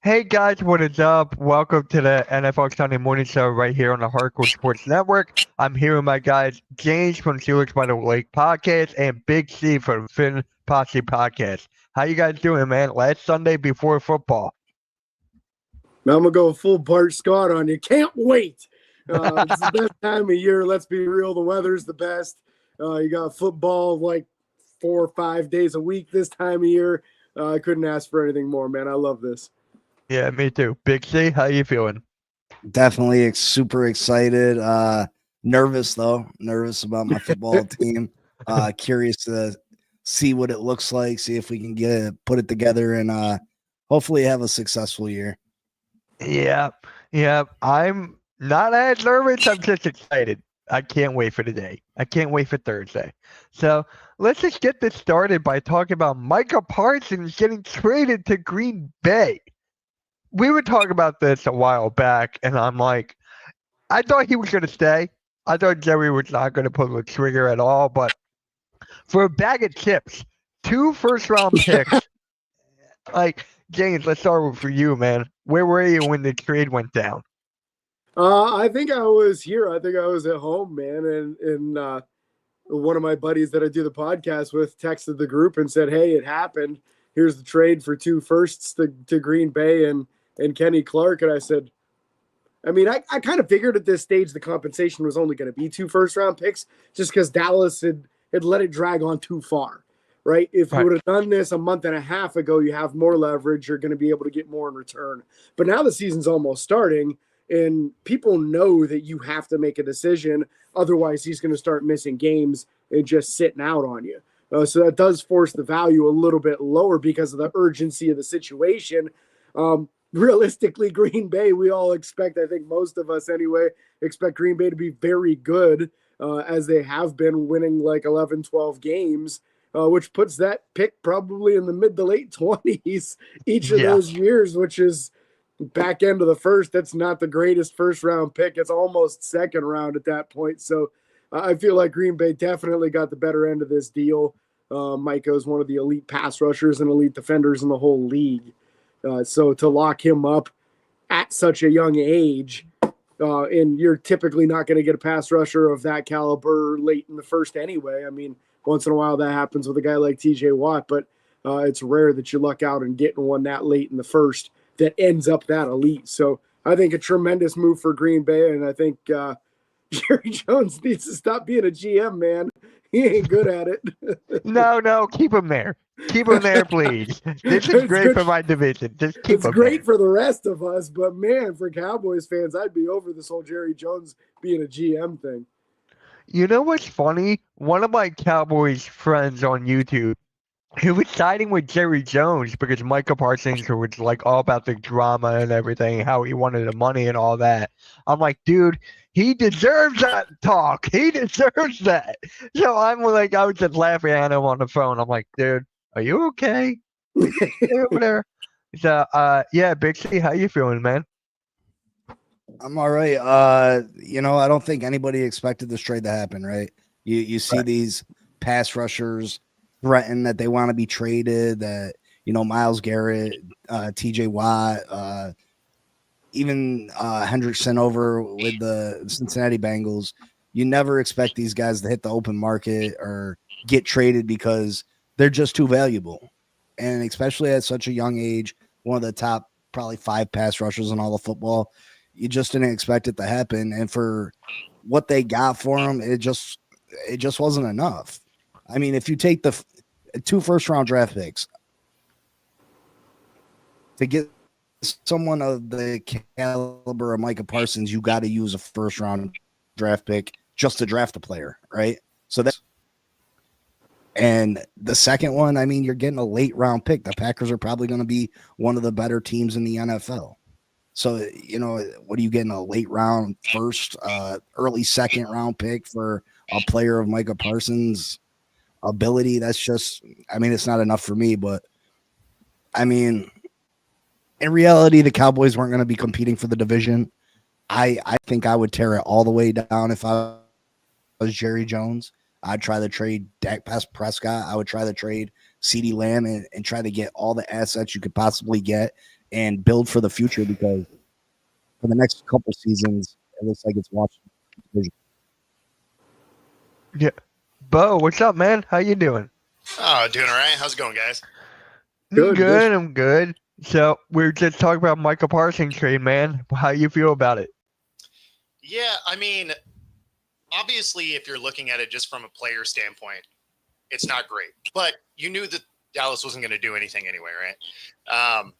Hey guys, what is up? Welcome to the NFL Sunday Morning Show right here on the Hardcore Sports Network. I'm here with my guys James from Steelers by the Lake Podcast and Big C from Finn Posse Podcast. How you guys doing, man? Last Sunday before football. Now I'm gonna go full Bart Scott on you. Can't wait. It's the best time of year. Let's be real. The weather's the best. You got football like 4 or 5 days a week this time of year. I couldn't ask for anything more, man. I love this. Yeah, me too. Big C, how you feeling? Definitely super excited. Nervous though. Nervous about my football team. Curious to see what it looks like. See if we can put it together and hopefully have a successful year. Yeah. I'm not as nervous. I'm just excited. I can't wait for the day. I can't wait for Thursday. So let's just get this started by talking about Micah Parsons getting traded to Green Bay. We were talking about this a while back, and I'm like, I thought he was going to stay. I thought Jerry was not going to pull the trigger at all. But for a bag of chips, 2 first-round picks, like, James, let's start with for you, man. Where were you when the trade went down? I think I was here. I think I was at home, man. And one of my buddies that I do the podcast with texted the group and said, "Hey, it happened. Here's the trade for 2 firsts to Green Bay and Kenny Clark." And I said, I mean, I kind of figured at this stage the compensation was only going to be 2 first-round picks just because Dallas had let it drag on too far, right? If you would have done this a month and a half ago, you have more leverage. You're going to be able to get more in return. But now the season's almost starting, and people know that you have to make a decision. Otherwise, he's going to start missing games and just sitting out on you. So that does force the value a little bit lower because of the urgency of the situation. Realistically, Green Bay, we all expect, I think most of us anyway, expect Green Bay to be very good as they have been, winning like 11, 12 games, which puts that pick probably in the mid to late 20s each of those years, which is back end of the first. That's not the greatest first round pick. It's almost second round at that point. So I feel like Green Bay definitely got the better end of this deal. Micah is one of the elite pass rushers and elite defenders in the whole league. So to lock him up at such a young age, and you're typically not going to get a pass rusher of that caliber late in the first anyway. I mean, once in a while that happens with a guy like TJ Watt, but it's rare that you luck out and getting one that late in the first that ends up that elite. So I think a tremendous move for Green Bay, and I think Jerry Jones needs to stop being a GM, man. He ain't good at it. No, keep him there. Keep him there, please. This is great for my division. Just keep him there. It's great for the rest of us, but man, for Cowboys fans, I'd be over this whole Jerry Jones being a GM thing. You know what's funny? One of my Cowboys friends on YouTube, he was siding with Jerry Jones because Micah Parsons was like all about the drama and everything, how he wanted the money and all that. I'm like, dude, he deserves that talk. He deserves that. So I'm like, I was just laughing at him on the phone. I'm like, dude, are you okay? Over there. So, yeah, Big C, how you feeling, man? I'm all right. I don't think anybody expected this trade to happen, right? You see these pass rushers threaten that they want to be traded, that, Myles Garrett, TJ Watt, even Hendrickson over with the Cincinnati Bengals. You never expect these guys to hit the open market or get traded because they're just too valuable. And especially at such a young age, one of the top probably 5 pass rushers in all of football, you just didn't expect it to happen. And for what they got for him, it just wasn't enough. I mean, if you take the 2 first-round draft picks to get someone of the caliber of Micah Parsons, you got to use a first-round draft pick just to draft a player, right? So that's and the second one, I mean, you're getting a late-round pick. The Packers are probably going to be one of the better teams in the NFL. So, what are you getting, a late round first, early second round pick for a player of Micah Parsons' ability? That's just, I mean, it's not enough for me. But, I mean, in reality, the Cowboys weren't going to be competing for the division. I think I would tear it all the way down if I was Jerry Jones. I'd try to trade Dak Prescott. I would try to trade CeeDee Lamb and try to get all the assets you could possibly get and build for the future, because for the next couple seasons, it looks like it's Washington. Yeah. Bo, what's up, man? How you doing? Oh, doing all right. How's it going, guys? Good, good. I'm good. So we're just talking about Micah Parsons trade, man. How you feel about it? Yeah, I mean, obviously, if you're looking at it just from a player standpoint, it's not great. But you knew that Dallas wasn't going to do anything anyway, right?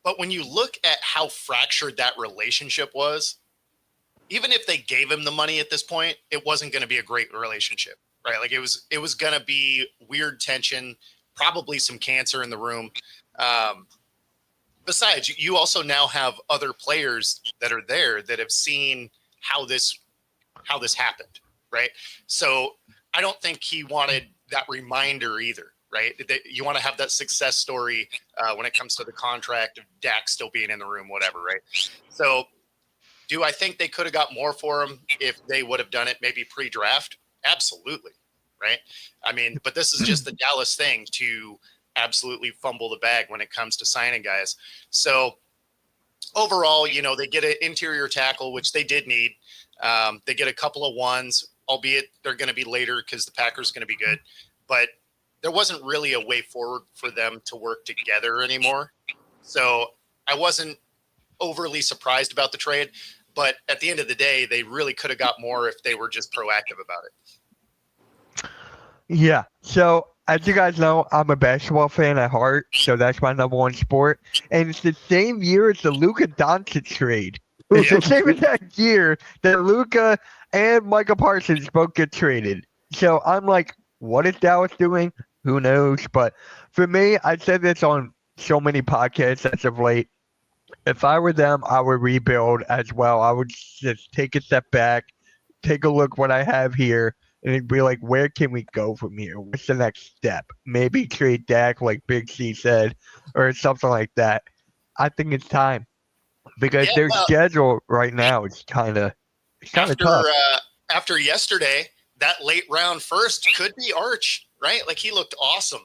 But when you look at how fractured that relationship was, even if they gave him the money at this point, it wasn't going to be a great relationship, right? Like it was going to be weird tension, probably some cancer in the room. Besides, you also now have other players that are there that have seen how this happened, right? So I don't think he wanted that reminder either, right? You want to have that success story when it comes to the contract of Dak still being in the room, whatever, right? So do I think they could have got more for him if they would have done it maybe pre-draft? Absolutely, right? I mean, but this is just the Dallas thing to absolutely fumble the bag when it comes to signing guys. So overall, they get an interior tackle, which they did need. They get a couple of ones, albeit they're going to be later because the Packers are going to be good. But there wasn't really a way forward for them to work together anymore. So I wasn't overly surprised about the trade. But at the end of the day, they really could have got more if they were just proactive about it. Yeah. So as you guys know, I'm a basketball fan at heart, so that's my number one sport. And it's the same year as the Luka Doncic trade. It's the same exact year that Luka and Micah Parsons both get traded. So I'm like, what is Dallas doing? Who knows? But for me, I said this on so many podcasts as of late. If I were them, I would rebuild as well. I would just take a step back, take a look what I have here, and it'd be like, where can we go from here? What's the next step? Maybe trade Dak, like Big C said, or something like that. I think it's time because their schedule right now is kind of tough. After yesterday, that late round first could be Arch, right? Like he looked awesome.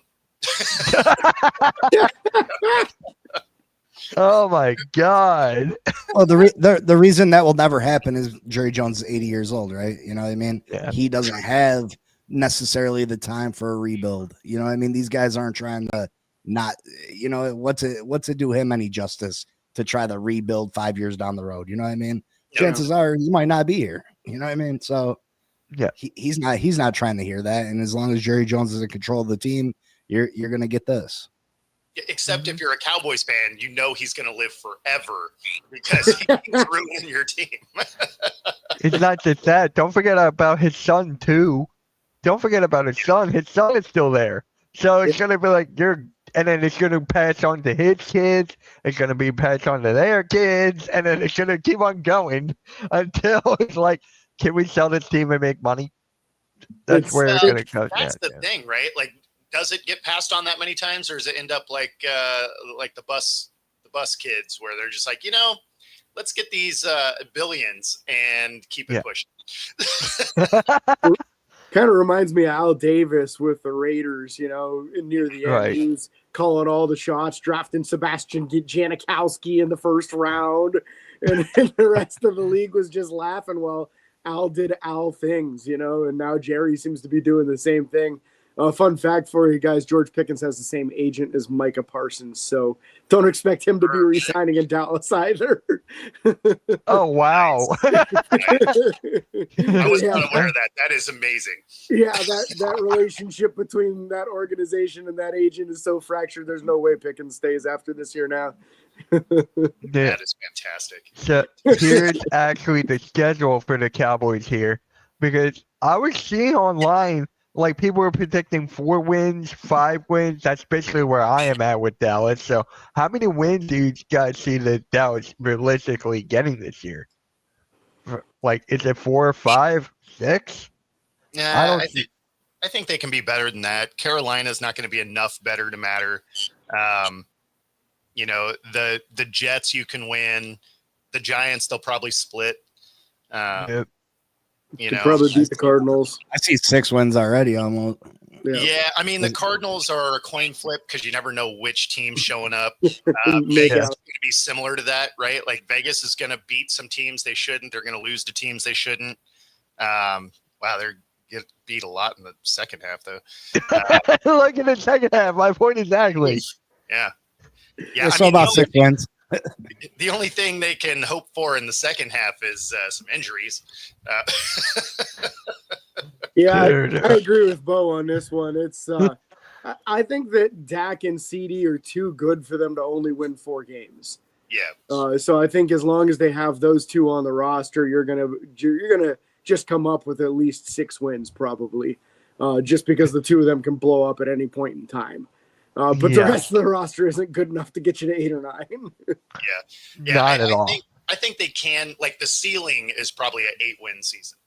Oh my God! Well, the reason that will never happen is Jerry Jones is 80 years old, right? You know what I mean? Yeah. He doesn't have necessarily the time for a rebuild. You know what I mean? These guys aren't trying to not. What's it do him any justice to try to rebuild 5 years down the road? You know what I mean? Yeah. Chances are he might not be here. You know what I mean? So yeah, he's not trying to hear that. And as long as Jerry Jones is in control of the team, you're gonna get this. Except if you're a Cowboys fan, he's going to live forever because he's ruining your team. It's not just that. Don't forget about his son too. Don't forget about his son. His son is still there. So it's going to be like and then it's going to pass on to his kids. It's going to be passed on to their kids. And then it's going to keep on going until it's like, can we sell this team and make money? That's where it's going to go. That's the thing, right? Like, does it get passed on that many times, or does it end up like the bus kids, where they're just like, let's get these billions and keep it pushing. Kind of reminds me of Al Davis with the Raiders, near the end. Right. He was calling all the shots, drafting Sebastian Janikowski in the first round, and the rest of the league was just laughing while Al did Al things, and now Jerry seems to be doing the same thing. Fun fact for you guys, George Pickens has the same agent as Micah Parsons, so don't expect him to be re-signing in Dallas either. Oh, wow. I was not aware of that. That is amazing. Yeah, that relationship between that organization and that agent is so fractured, there's no way Pickens stays after this year now. That is fantastic. So here's actually the schedule for the Cowboys here, because I was seeing online, like people were predicting 4 wins, 5 wins. That's basically where I am at with Dallas. So how many wins do you guys see that Dallas realistically getting this year? Like, is it 4 or 5, 6? Yeah, I think they can be better than that. Carolina's not going to be enough better to matter. The Jets you can win. The Giants, they'll probably split. Yep. Probably beat the Cardinals. I see 6 wins already almost. Yeah, I mean the Cardinals are a coin flip because you never know which team's showing up. Make Vegas out. is going to be similar to that, right? Like Vegas is going to beat some teams they shouldn't. They're going to lose to teams they shouldn't. Wow, they're get beat a lot in the second half, though. Look at the second half. My point exactly. Yeah, It's all about 6 wins. the only thing they can hope for in the second half is some injuries. Yeah, Dude. I agree with Bo on this one. It's I think that Dak and CD are too good for them to only win 4 games. Yeah. So I think as long as they have those two on the roster, you're gonna just come up with at least 6 wins probably, just because the two of them can blow up at any point in time. But the Yeah. rest of the roster isn't good enough to get you to 8 or 9. Yeah, Not at all. I think they can. Like the ceiling is probably an 8-win season.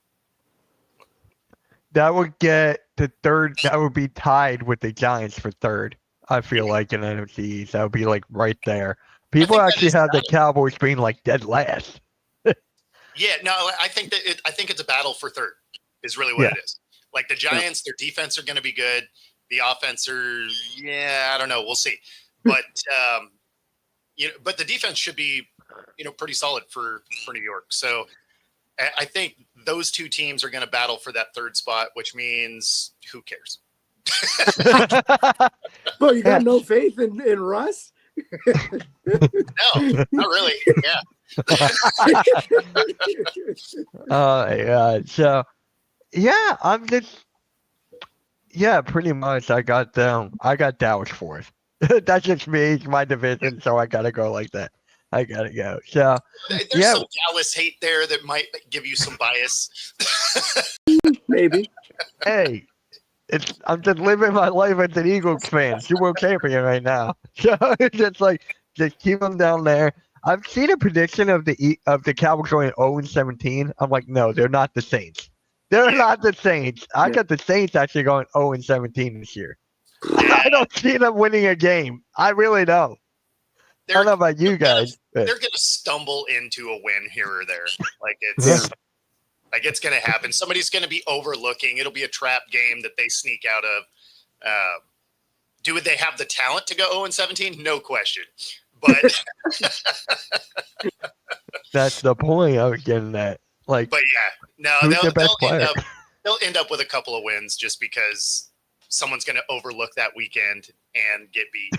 That would get the third. That would be tied with the Giants for third. I feel like in NFC East, that would be like right there. People think that actually is have the valid. Cowboys being like dead last. Yeah, no, I think that I think it's a battle for third is really what Yeah. it is. Like the Giants, their defense are going to be good. The offense are, I don't know, we'll see. But but the defense should be, pretty solid for New York. So I think those two teams are going to battle for that third spot, which means who cares? But you got no faith in Russ? No, not really. Yeah. Yeah. So, yeah, pretty much. I got them. I got Dallas fourth. That's just me. It's my division, so I gotta go like that. I gotta go. So, There's Yeah. some Dallas hate there that might give you some bias. Maybe. hey, I'm just living my life as an Eagles fan, Super Bowl champion right now. So it's just like just keep them down there. I've seen a prediction of the Cowboys going 0-17. I'm like, no, they're not the Saints. They're not the Saints. I got the Saints actually going 0-17 this year. I don't see them winning a game. I really don't. I don't know about you guys. They're But going to stumble into a win here or there. Like Yeah. it's going to happen. Somebody's going to be overlooking. It'll be a trap game that they sneak out of. Do they have the talent to go 0-17? No question. But that's the point I was getting at. Like, but yeah, no, who's the best player? they'll end up with a couple of wins just because someone's going to overlook that weekend and get beat.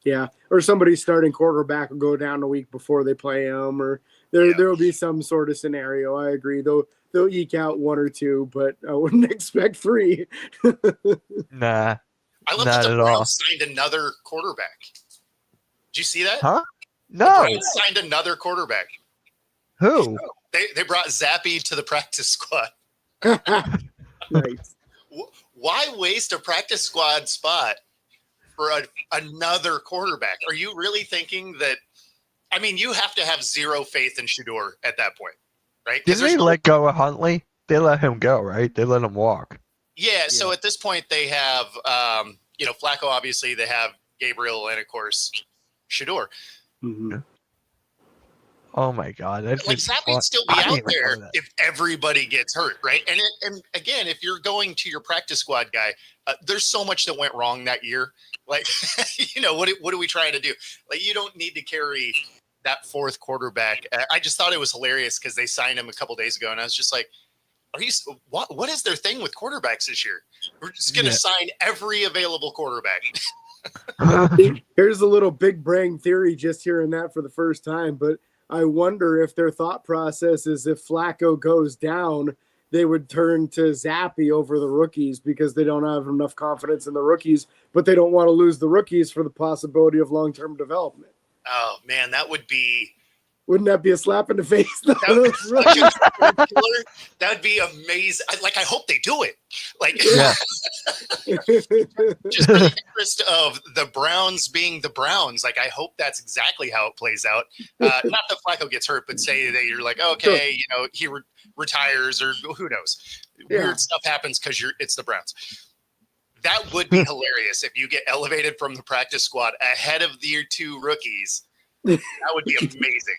Yeah, or somebody's starting quarterback will go down a week before they play him, or there will be some sort of scenario. I agree. They'll eke out 1 or 2, but I wouldn't expect 3. Nah. I love Not that the at all. Browns signed another quarterback. Did you see that? Huh? The No. Browns signed another quarterback. Who? They brought Zappy to the practice squad. Nice. Why waste a practice squad spot for another quarterback? Are you really thinking that? I mean, you have to have zero faith in Shador at that point, right? 'Cause Didn't they there's no- let go of Huntley? They let him go, right? They let him walk. Yeah. So at this point, they have, Flacco. Obviously, they have Gabriel, and of course, Shador. Mhm. Oh my God. That's Like just Zappy would still be I didn't out even there know that. if everybody gets hurt, right? And again, if you're going to your practice squad guy, there's so much that went wrong that year. Like, what are we trying to do? Like, you don't need to carry that fourth quarterback. I just thought it was hilarious because they signed him a couple days ago, and I was just like, what is their thing with quarterbacks this year? We're just going to Yeah. sign every available quarterback. Here's a little big brain theory, just hearing that for the first time, but I wonder if their thought process is if Flacco goes down, they would turn to Zappy over the rookies because they don't have enough confidence in the rookies, but they don't want to lose the rookies for the possibility of long-term development. Oh, man, that would be Wouldn't that be a slap in the face? that would be such a good killer. That would be amazing. I hope they do it. Like, Yeah. just for the interest of the Browns being the Browns, like I hope that's exactly how it plays out. Not that Flacco gets hurt, but say that you're like, okay, he retires or who knows. Yeah. Weird stuff happens because it's the Browns. That would be hilarious if you get elevated from the practice squad ahead of your 2 rookies. That would be amazing.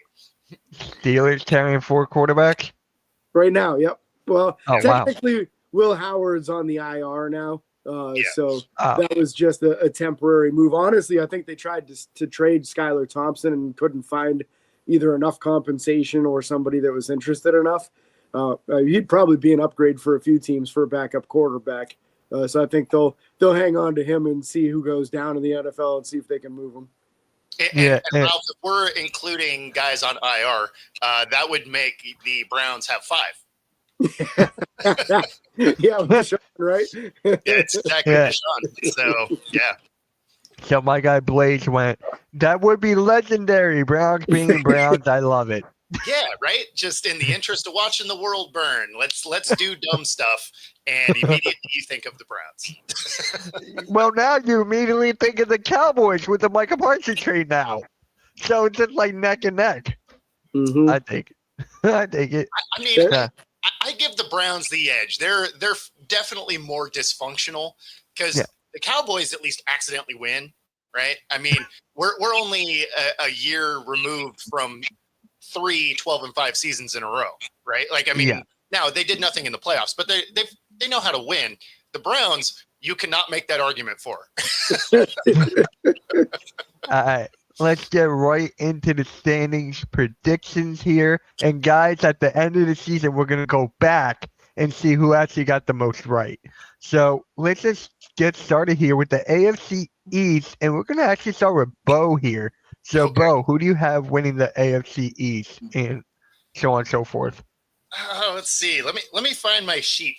Steelers carrying 4 quarterbacks. Right now, yep. Well, Oh, wow. technically, Will Howard's on the IR now, So Oh, that was just a temporary move. Honestly, I think they tried to trade Skylar Thompson and couldn't find either enough compensation or somebody that was interested enough. He'd probably be an upgrade for a few teams for a backup quarterback. So I think they'll hang on to him and see who goes down in the NFL and see if they can move him. Yeah, And Ralph, if we're including guys on IR, that would make the Browns have 5. Yeah, with Deshaun, right? Yeah, it's exactly Yeah. Deshaun. So, yeah. so my guy Blaze went, that would be legendary. Browns being Browns. I love it. Yeah, right? Just in the interest of watching the world burn, let's do dumb stuff, and immediately you think of the Browns. Well, now you immediately think of the Cowboys with the Micah Parsons trade now. So it's just like neck and neck. Mhm. I think. I think it. I mean, Yeah. I give the Browns the edge. They're definitely more dysfunctional because Yeah. the Cowboys at least accidentally win, right? I mean, we're only a year removed from 3 12-5 seasons in a row, right? Like, I mean, Yeah. now they did nothing in the playoffs, but they know how to win. The Browns, you cannot make that argument for. All right. Let's get right into the standings predictions here. And guys, at the end of the season, we're going to go back and see who actually got the most right. So let's just get started here with the AFC East. And we're going to actually start with Bo here. So, Okay. Bo, who do you have winning the AFC East and so on and so forth? Let's see. Let me find my sheet.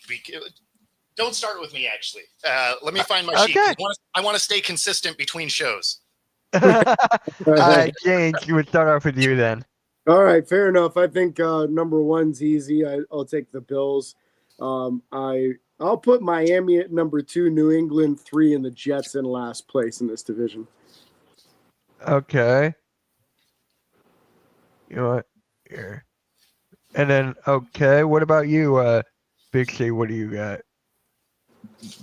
Don't start with me, actually. Let me find my sheet. Okay. I want to stay consistent between shows. All right, James, you would start off with you then. All right, fair enough. I think number one's easy. I'll take the Bills. I'll put Miami at number 2, New England 3, and the Jets in last place in this division. Okay. You know what? Here. And then, okay, what about you, Big C? What do you got?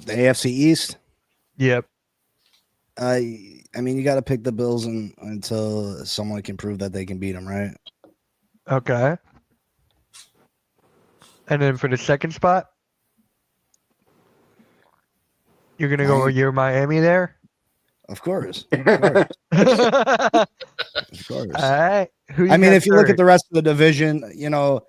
The AFC East. Yep. I mean, you got to pick the Bills until someone can prove that they can beat them, right? Okay. And then for the second spot, you're gonna go with your Miami there. Of course. All Of course. right. Who you I mean, got if you look third? at the rest of the division, you know,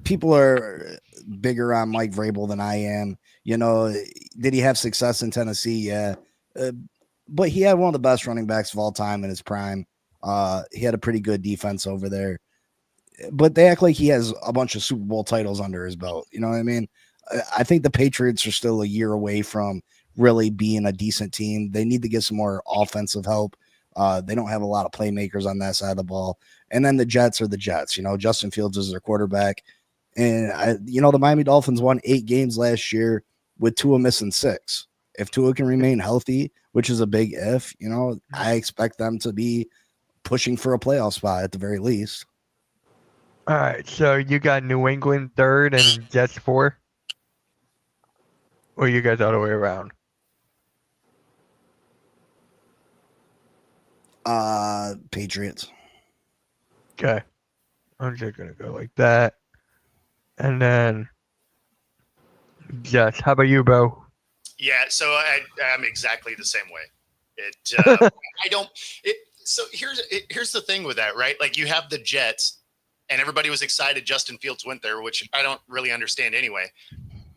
people are bigger on Mike Vrabel than I am. You know, did he have success in Tennessee? Yeah. But he had one of the best running backs of all time in his prime. He had a pretty good defense over there. But they act like he has a bunch of Super Bowl titles under his belt. You know what I mean? I think the Patriots are still a year away from really being a decent team. They need to get some more offensive help. They don't have a lot of playmakers on that side of the ball. And then the Jets are the Jets. You know, Justin Fields is their quarterback. And, the Miami Dolphins won 8 games last year with Tua missing 6. If Tua can remain healthy, which is a big if, I expect them to be pushing for a playoff spot at the very least. All right. So you got New England third and Jets 4, or you guys all the way around? Patriots. Okay. I'm just gonna go like that, and then Jets. How about you, Bo? Yeah, so I'm exactly the same way. I don't. So here's the thing with that, right? Like, you have the Jets, and everybody was excited Justin Fields went there, which I don't really understand anyway.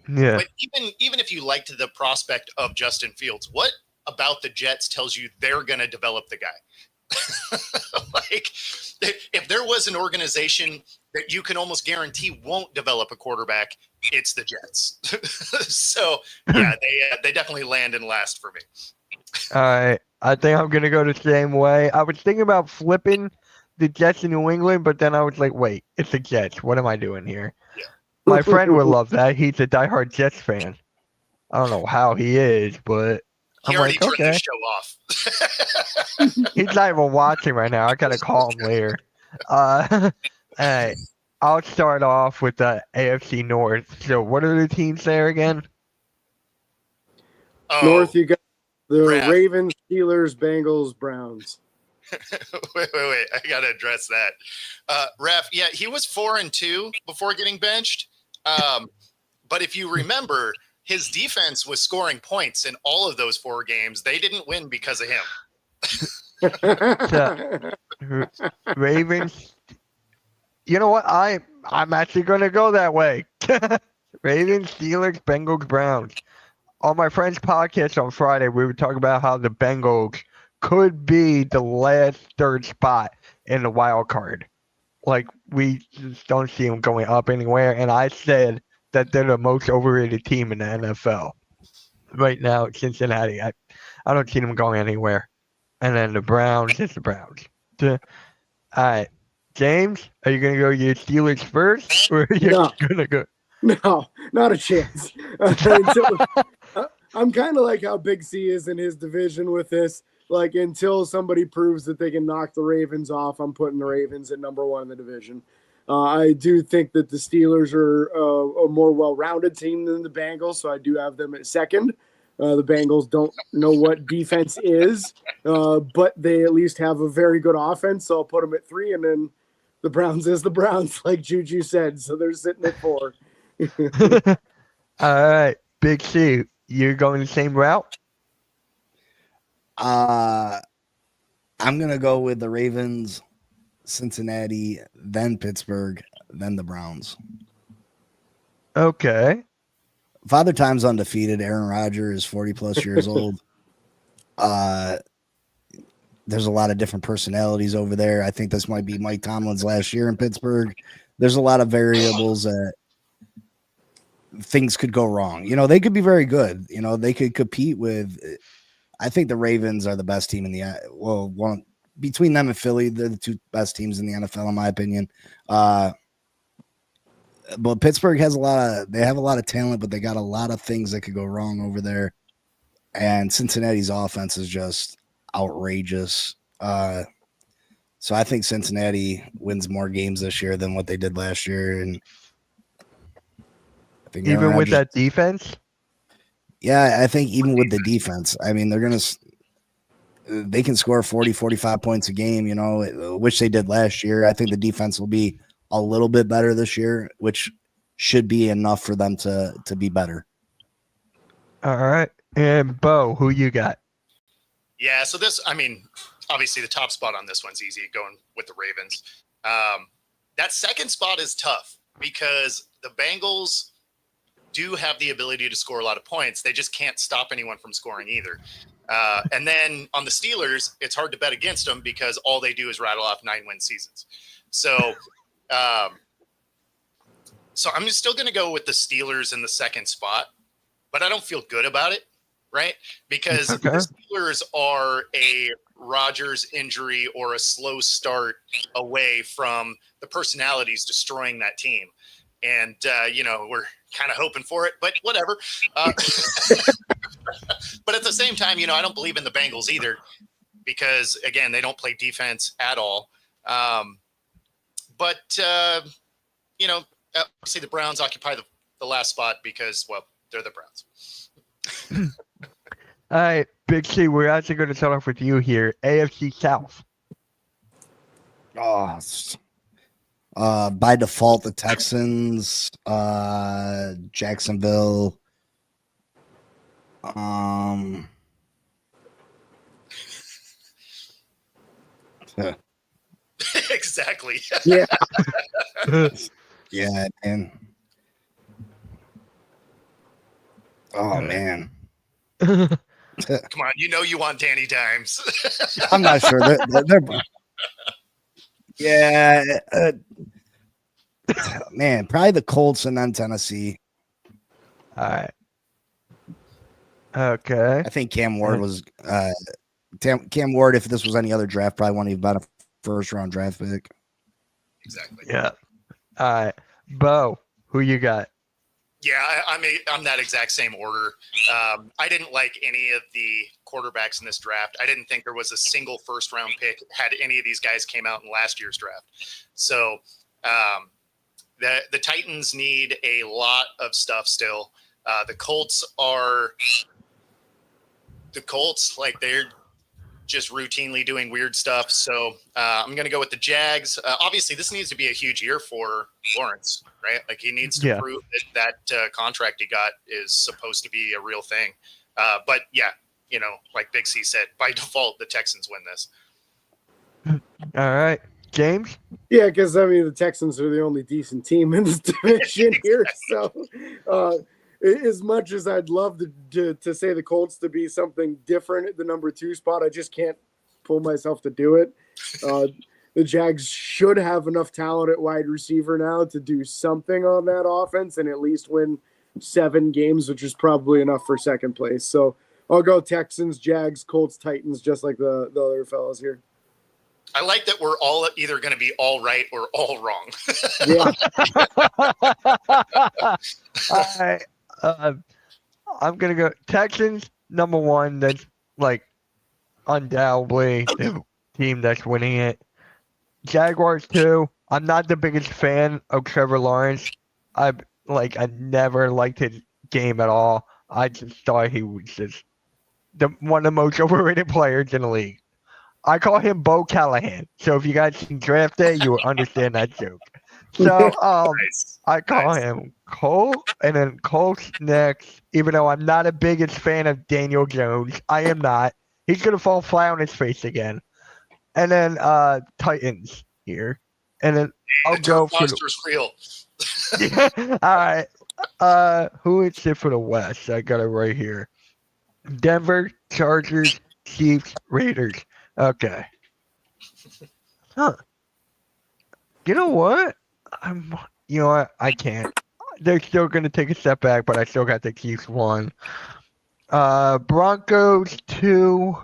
Yeah. But even if you liked the prospect of Justin Fields, what about the Jets tells you they're going to develop the guy? Like, if there was an organization that you can almost guarantee won't develop a quarterback, it's the Jets. So yeah, they definitely land in last for me. All right. I think I'm gonna go the same way. I was thinking about flipping the Jets in New England, but then I was like, wait, it's the Jets. What am I doing here? Yeah. My friend would love that. He's a diehard Jets fan. I don't know how he is, but He I'm already like, turned the okay. show off. He's not even watching right now. I gotta call him later. All right. I'll start off with the AFC North. So what are the teams there again? Oh, North, you got the Raph. Ravens, Steelers, Bengals, Browns. wait. I gotta address that. Ref, yeah, he was 4-2 before getting benched. But if you remember, his defense was scoring points in all of those 4 games. They didn't win because of him. Ravens. You know what? I'm actually going to go that way. Ravens, Steelers, Bengals, Browns. On my friend's podcast on Friday, we were talking about how the Bengals could be the last third spot in the wild card. Like, we just don't see them going up anywhere. And I said that they're the most overrated team in the NFL. Right now, Cincinnati. I don't see them going anywhere. And then the Browns, it's the Browns. All right. James, are you going to go your Steelers first? Or are you No. going to go? No, not a chance. I'm kind of like how Big C is in his division with this. Like, until somebody proves that they can knock the Ravens off, I'm putting the Ravens at number 1 in the division. I do think that the Steelers are a more well-rounded team than the Bengals, so I do have them at second. The Bengals don't know what defense is, but they at least have a very good offense, so I'll put them at 3, and then the Browns is the Browns, like Juju said, so they're sitting at 4. All right. Big C, you're going the same route? I'm gonna go with the Ravens, Cincinnati, then Pittsburgh, then the Browns. Okay. Father Time's undefeated. Aaron Rodgers is 40 plus years old. There's a lot of different personalities over there. I think this might be Mike Tomlin's last year in Pittsburgh. There's a lot of variables that things could go wrong. You know, they could be very good. You know, they could compete with. I think the Ravens are the best team in the one between them and Philly. They're the 2 best teams in the NFL, in my opinion. But Pittsburgh has they have a lot of talent, but they got a lot of things that could go wrong over there. And Cincinnati's offense is just outrageous. So I think Cincinnati wins more games this year than what they did last year. And I think Even with that defense? Yeah, I think even with the defense, I mean, they can score 40, 45 points a game, you know, which they did last year. I think the defense will be a little bit better this year, which should be enough for them to be better. All right. And Bo, who you got? Yeah, so obviously the top spot on this one's easy, going with the Ravens. That second spot is tough because the Bengals do have the ability to score a lot of points. They just can't stop anyone from scoring either. And then on the Steelers, it's hard to bet against them because all they do is rattle off 9-win seasons. So I'm still going to go with the Steelers in the second spot, but I don't feel good about it, right? Because Okay. the Steelers are a Rodgers injury or a slow start away from the personalities destroying that team. And, we're kind of hoping for it, but whatever. But at the same time, I don't believe in the Bengals either because, again, they don't play defense at all. But obviously the Browns occupy the last spot because, well, they're the Browns. All right, Big C, we're actually going to start off with you here. AFC South. By default, the Texans, Jacksonville. Exactly. Yeah. Yeah, man. Oh man. Come on, you want Danny Dimes. I'm not sure. They're yeah. Man, probably the Colts and then Tennessee. All right. Okay. I think Cam Ward was Cam Ward. If this was any other draft, probably wouldn't even been a first round draft pick. Exactly. Yeah. All right. Bo, who you got? Yeah, I'm that exact same order. I didn't like any of the quarterbacks in this draft. I didn't think there was a single first round pick had any of these guys came out in last year's draft. So the Titans need a lot of stuff still. The Colts, like just routinely doing weird stuff. So I'm going to go with the Jags. Obviously, this needs to be a huge year for Lawrence, right? Like he needs to prove that contract he got is supposed to be a real thing. But yeah, like Big C said, by default, the Texans win this. All right, James. Yeah, because the Texans are the only decent team in this division here. So, as much as I'd love to say the Colts to be something different at the number 2 spot, I just can't pull myself to do it. The Jags should have enough talent at wide receiver now to do something on that offense and at least win 7 games, which is probably enough for second place. So I'll go Texans, Jags, Colts, Titans, just like the other fellas here. I like that we're all either going to be all right or all wrong. Yeah. All right. I'm going to go Texans, number 1. That's like undoubtedly the team that's winning it. Jaguars, 2. I'm not the biggest fan of Trevor Lawrence. I never liked his game at all. I just thought he was just one of the most overrated players in the league. I call him Bo Callahan. So if you guys can draft it, you will understand that joke. So Nice. I call him Cole, and then Colts next. Even though I'm not a biggest fan of Daniel Jones, I am not. He's gonna fall flat on his face again. And then Titans here, and then I'll go for Monster's real. All right. Who is it for the West? I got it right here. Denver, Chargers, Chiefs, Raiders. Okay. Huh. You know what? I can't. They're still going to take a step back, but I still got the Chiefs 1. Broncos 2.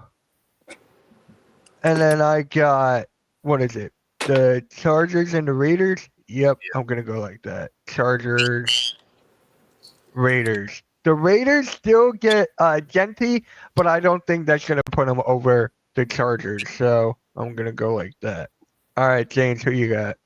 And then I got, what is it? The Chargers and the Raiders? Yep, I'm going to go like that. Chargers, Raiders. The Raiders still get Genty, but I don't think that's going to put them over the Chargers. So I'm going to go like that. All right, James, who you got?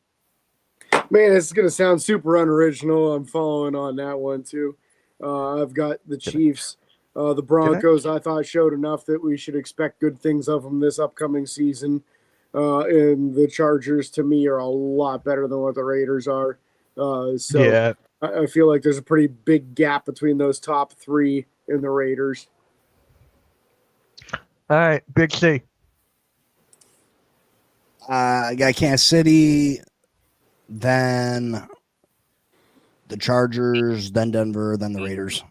Man, it's going to sound super unoriginal. I'm following on that one, too. I've got the Chiefs. The Broncos, I thought, showed enough that we should expect good things of them this upcoming season. And the Chargers, to me, are a lot better than what the Raiders are. So I feel like there's a pretty big gap between those top 3 and the Raiders. All right, Big C. I got Kansas City, then the Chargers, then Denver, then the Raiders.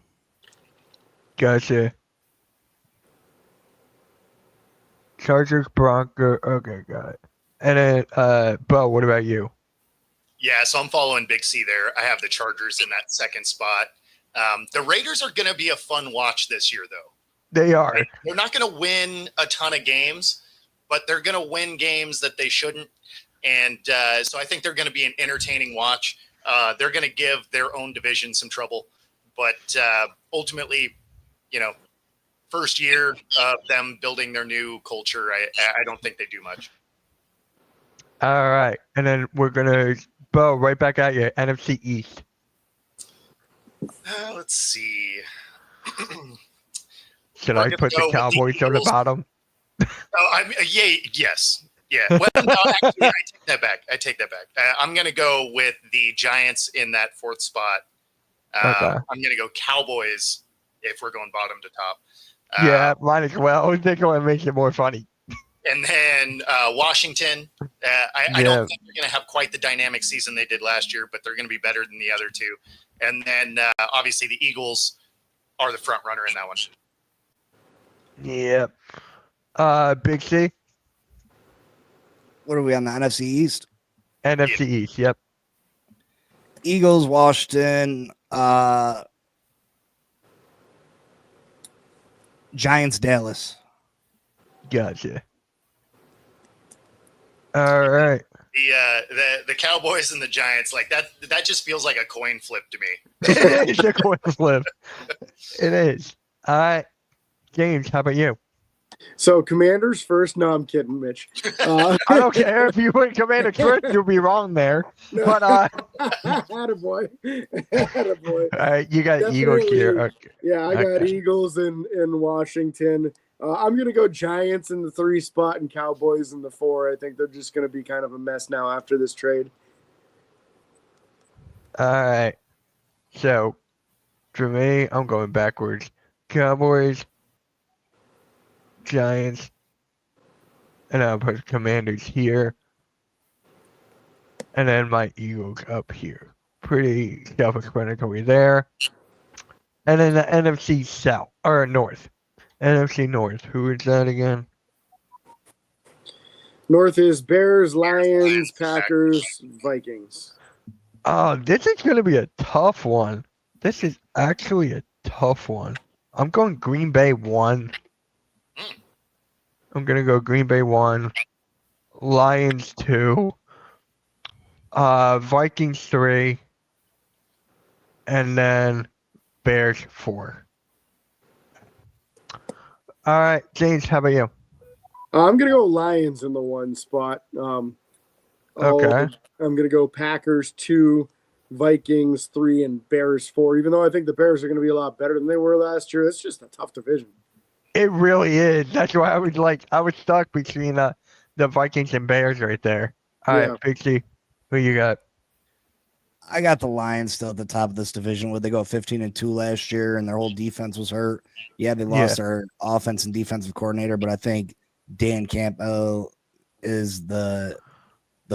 Gotcha. Chargers, Broncos. Okay, got it. And then, Bo, what about you? Yeah, so I'm following Big C there. I have the Chargers in that second spot. The Raiders are going to be a fun watch this year, though. They are. They're not going to win a ton of games, but they're going to win games that they shouldn't. And so I think they're going to be an entertaining watch. They're going to give their own division some trouble. But ultimately, first year of them building their new culture, I don't think they do much. All right. And then we're going to, Bo, right back at you, NFC East. Let's see. Should I put the Cowboys on the bottom? Yes. Yeah. Well, no, actually, I take that back. I'm going to go with the Giants in that 4th spot. Okay. I'm going to go Cowboys if we're going bottom to top. Yeah, might as well. I think it makes it more funny. And then Washington. I don't think they're going to have quite the dynamic season they did last year, but they're going to be better than the other 2. And then obviously the Eagles are the front runner in that one. Yeah. Big C? What are we on the NFC East? NFC East, yep. Eagles, Washington, Giants, Dallas. Gotcha. All right. The Cowboys and the Giants, like that just feels like a coin flip to me. It's a coin flip. It is. All right. James, how about you? So Commanders first. No, I'm kidding, Mitch. I don't care if you put Commanders first, you'll be wrong there. But attaboy. Attaboy. all right, you got Definitely. Eagles here. Okay. Yeah, I got Okay. Eagles in Washington. I'm going to go Giants in the 3 spot and Cowboys in the 4. I think they're just going to be kind of a mess now after this trade. All right. So for me, I'm going backwards. Cowboys, Giants, and I'll put Commanders here. And then my Eagles up here. Pretty self-explanatory there. And then the NFC South, or North. NFC North. Who is that again? North is Bears, Lions, Packers, Vikings. Oh, this is going to be a tough one. This is actually a tough one. I'm going Green Bay 1. I'm going to go Green Bay 1. Lions 2. Vikings 3. And then Bears 4. All right, James, how about you? I'm going to go Lions in the 1 spot. Okay. I'm going to go Packers 2, Vikings 3, and Bears 4. Even though I think the Bears are going to be a lot better than they were last year, it's just a tough division. It really is. That's why I was stuck between the Vikings and Bears right there. All right, Pixie, who you got? I got the Lions still at the top of this division. Would they go 15-2 last year and their whole defense was hurt? Yeah, they lost their offense and defensive coordinator, but I think Dan Campbell is the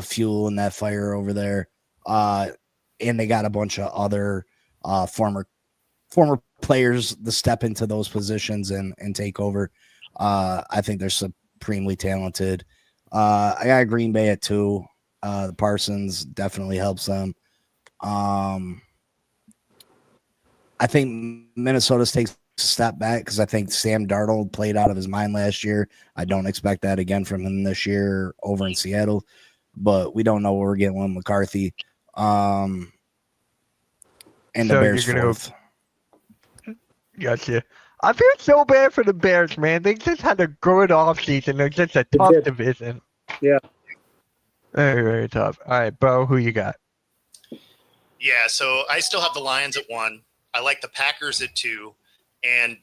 fuel in that fire over there. And they got a bunch of other former players to step into those positions and take over. I think they're supremely talented. I got Green Bay at 2. The Parsons definitely helps them. I think Minnesota takes a step back because I think Sam Darnold played out of his mind last year. I don't expect that again from him this year over in Seattle, but we don't know what we're getting with McCarthy. And the Bears fourth. Gotcha. I feel so bad for the Bears, man. They just had a good offseason. They're just a tough division. Yeah. Very, very tough. All right, Bo, who you got? Yeah, so I still have the Lions at 1. I like the Packers at 2. And,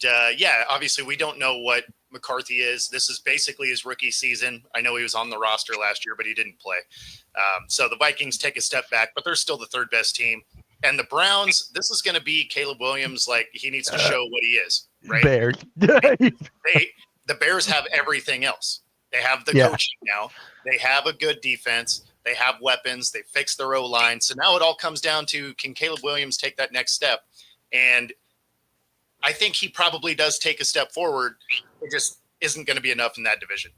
obviously we don't know what McCarthy is. This is basically his rookie season. I know he was on the roster last year, but he didn't play. So the Vikings take a step back, but they're still the 3rd best team. And the Browns, this is going to be Caleb Williams. Like, he needs to show what he is, right? Bears. The Bears have everything else. They have the coaching now. They have a good defense. They have weapons. They fixed their O-line. So now it all comes down to, can Caleb Williams take that next step? And I think he probably does take a step forward. It just isn't going to be enough in that division.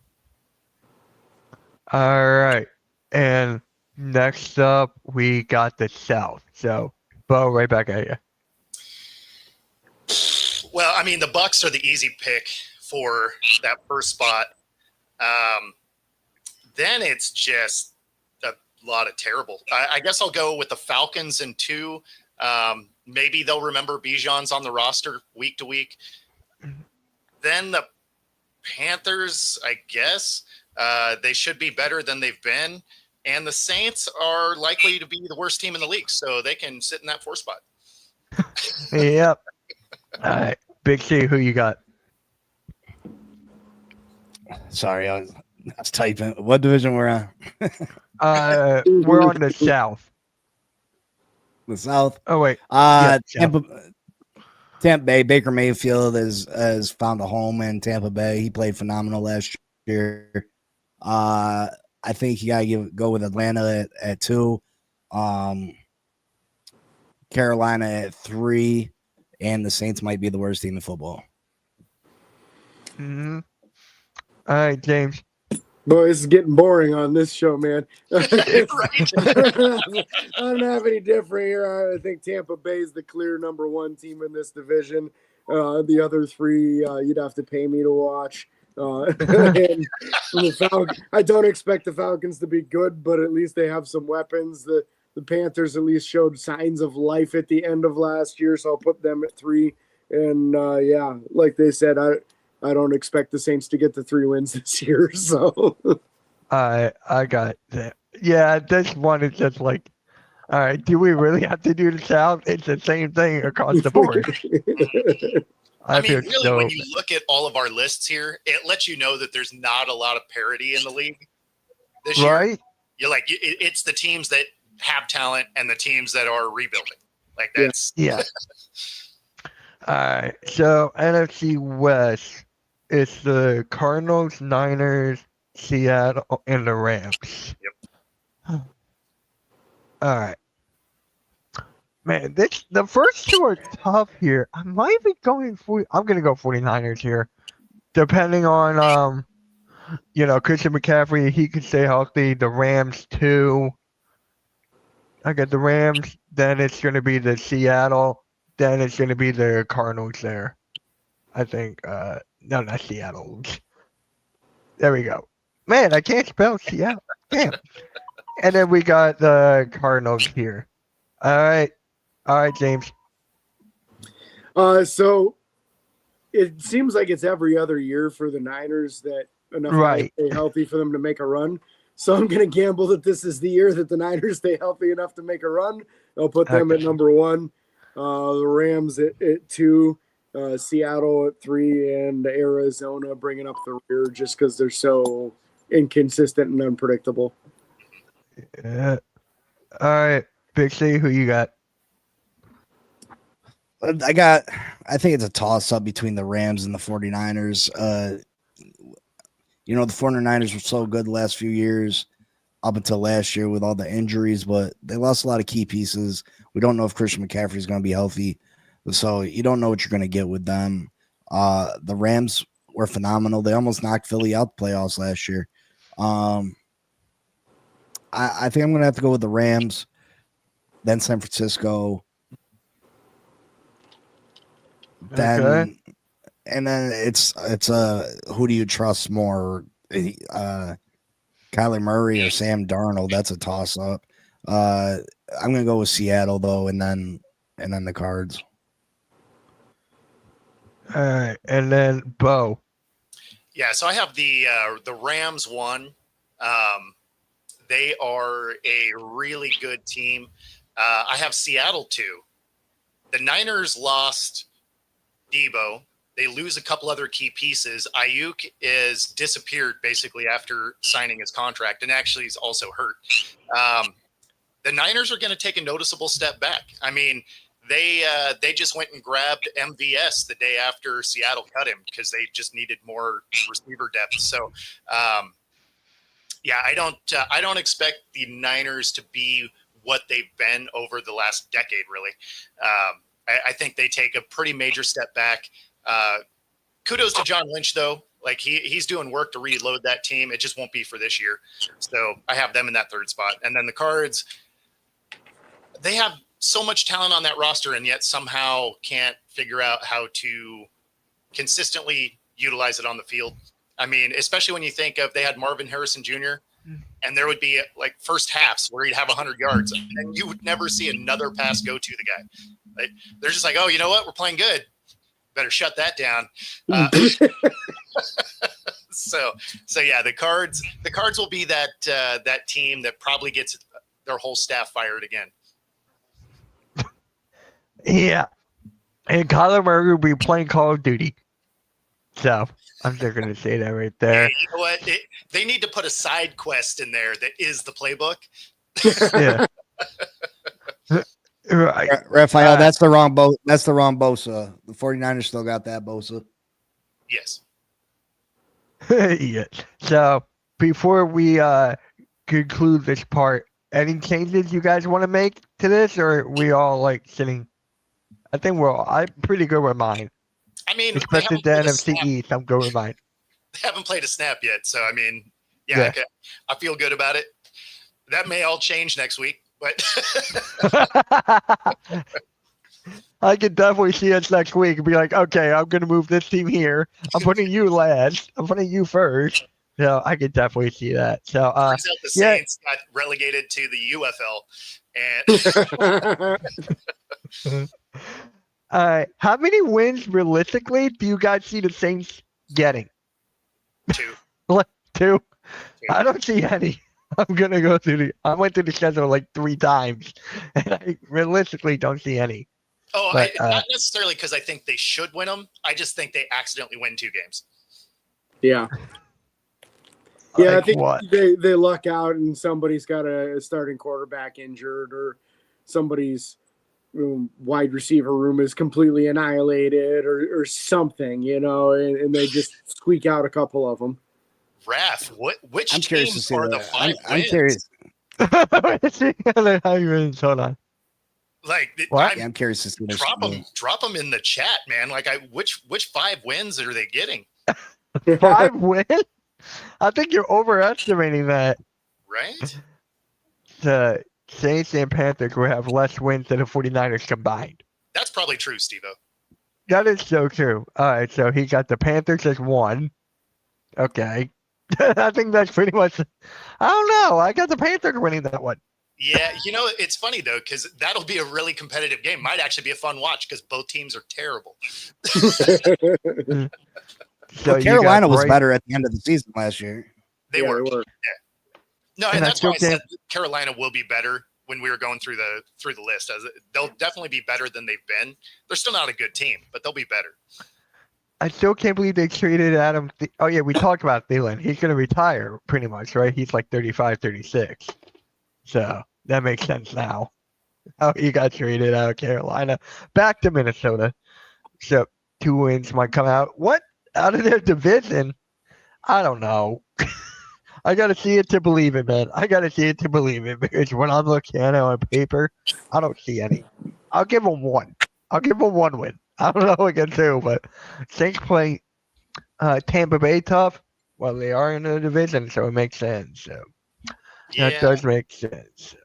All right. And next up, we got the South. So, Bo, right back at you. Well, I mean, the Bucs are the easy pick for that first spot. Then it's just a lot of terrible. I guess I'll go with the Falcons in 2. Maybe they'll remember Bijan's on the roster week to week. Then the Panthers, I guess, they should be better than they've been. And the Saints are likely to be the worst team in the league, so they can sit in that 4 spot. Yep. All right. Big C, who you got? Sorry, I was typing. What division we're on? We're on the South. The South. Oh, wait. Tampa Bay. Baker Mayfield has found a home in Tampa Bay. He played phenomenal last year. I think you gotta go with Atlanta at 2, Carolina at 3, and the Saints might be the worst team in football. Mm-hmm. All right, James. Boy, this is getting boring on this show, man. I don't have any different here. I think Tampa Bay is the clear number 1 team in this division. The other 3, you'd have to pay me to watch. And I don't expect the Falcons to be good, but at least they have some weapons. The Panthers at least showed signs of life at the end of last year, so I'll put them at 3. And like they said, I don't expect the Saints to get the 3 wins this year. So I got that. Yeah, this one is just like, all right, do we really have to do the South? It's the same thing across the board. I mean, feel really, so. when you look at all of our lists here, it lets you know that there's not a lot of parity in the league this year. Right? You're like, it's the teams that have talent and the teams that are rebuilding. Like Yeah. that's Yeah. All right. So NFC West, it's the Cardinals, Niners, Seattle, and the Rams. Yep. All right. Man, the first two are tough here. I might be going for. I'm gonna go 49ers here, depending on Christian McCaffrey. He can stay healthy. The Rams too. I got the Rams. Then it's gonna be the Seattle. Then it's gonna be the Cardinals there. I think. No, not Seattle. There we go. Man, I can't spell Seattle. Damn. And then we got the Cardinals here. All right, James. So it seems like it's every other year for the Niners that enough guys Right. stay healthy for them to make a run. So I'm going to gamble that this is the year that the Niners stay healthy enough to make a run. I'll put them at Okay. number 1, the Rams at 2, Seattle at 3, and Arizona bringing up the rear just because they're so inconsistent and unpredictable. Yeah. All right, Big C, who you got? I think it's a toss up between the Rams and the 49ers. The 49ers were so good the last few years up until last year with all the injuries, but they lost a lot of key pieces. We don't know if Christian McCaffrey is going to be healthy. So you don't know what you're going to get with them. The Rams were phenomenal. They almost knocked Philly out the playoffs last year. I think I'm going to have to go with the Rams, then San Francisco, then Okay. and then it's who do you trust more, Kyler Murray or Sam Darnold? That's a toss up. I'm gonna go with Seattle though, and then the Cards. All right, and then Bo. Yeah, so I have the Rams 1. They are a really good team. I have Seattle 2. The Niners lost Debo. They lose a couple other key pieces. Ayuk is disappeared basically after signing his contract, and actually he's also hurt. The Niners are going to take a noticeable step back. I mean, they just went and grabbed MVS the day after Seattle cut him because they just needed more receiver depth. So, I don't expect the Niners to be what they've been over the last decade, really. I think they take a pretty major step back. Kudos to John Lynch, though. Like he's doing work to reload that team. It just won't be for this year. So I have them in that 3rd spot. And then the Cards, they have so much talent on that roster and yet somehow can't figure out how to consistently utilize it on the field. I mean, especially when you think of they had Marvin Harrison Jr. and there would be like first halves where he'd have 100 yards and you would never see another pass go to the guy. Like, they're just like, oh, you know what? We're playing good. Better shut that down. So yeah, the Cards will be that team that probably gets their whole staff fired again. Yeah, and Kyler Murray will be playing Call of Duty. So I'm just gonna say that right there. Hey, you know what? They need to put a side quest in there that is the playbook. Yeah. Right. Raphael, that's the wrong Bosa. The 49ers still got that Bosa. Yes. Yeah. So before we conclude this part, any changes you guys want to make to this, or are we all like sitting? I think I'm pretty good with mine. I mean, Especially the NFC East, I'm good with mine. They haven't played a snap yet, so I mean, yeah. Yeah. Okay. I feel good about it. That may all change next week, but I could definitely see us next week and be like, okay, I'm going to move this team here. I'm putting you last. I'm putting you first. So I could definitely see that. So, turns out the yeah. Saints got relegated to the UFL, and All right. How many wins realistically do you guys see the Saints getting? 2. 2? I don't see any. I'm going to I went through the schedule like 3 times, and I realistically don't see any. Oh, But, not necessarily because I think they should win them. I just think they accidentally win 2 games. Yeah. Yeah, like I think what? they luck out and somebody's got a starting quarterback injured or somebody's wide receiver room is completely annihilated or something, and they just squeak out a couple of them. Raph, which I'm curious to teams see are the that. 5 I'm wins? curious. Hold on. Like, What? Yeah, I'm curious to see this. drop them in the chat, man. Like, which 5 wins are they getting? 5 wins? I think you're overestimating that. Right? The Saints and Panthers will have less wins than the 49ers combined. That's probably true, Steve-O. That is so true. All right, so he got the Panthers as 1. Okay. I think that's pretty much. I don't know. I got the Panthers winning that one. Yeah, it's funny though because that'll be a really competitive game. Might actually be a fun watch because both teams are terrible. So you Carolina got was Bryce- better at the end of the season last year. They were. They were. No, And and I that's why I still said Carolina will be better when we were going through the list. They'll definitely be better than they've been. They're still not a good team, but they'll be better. I still can't believe they traded Adam. Oh, yeah, we talked about Thielen. He's going to retire pretty much, right? He's like 35, 36. So that makes sense now. How he got traded out of Carolina back to Minnesota. So 2 wins might come out. What? Out of their division? I don't know. I got to see it to believe it, man. I got to see it to believe it because when I'm looking at it on paper, I don't see any. I'll give them 1. I'll give them 1 win. I don't know against who, but Saints play Tampa Bay tough. Well, they are in the division, so it makes sense. So that Yeah. does make sense.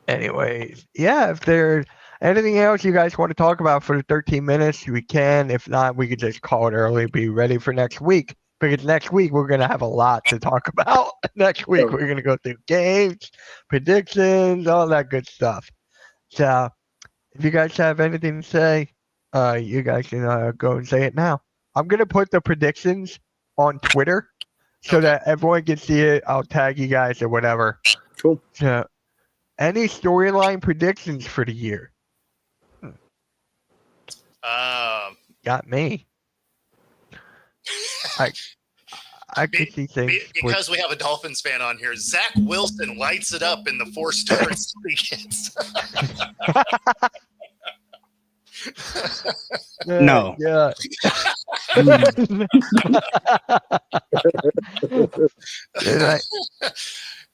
Anyways, yeah, if there's anything else you guys want to talk about for the 13 minutes, we can. If not, we could just call it early, be ready for next week. Because next week, we're going to have a lot to talk about. Next week, we're going to go through games, predictions, all that good stuff. So if you guys have anything to say, you guys can go and say it now. I'm going to put the predictions on Twitter so Okay. that everyone can see it. I'll tag you guys or whatever. Cool. So, any storyline predictions for the year? Got me. I could see things. Because we have a Dolphins fan on here, Zach Wilson lights it up in the 4 stars he gets. No. Yeah.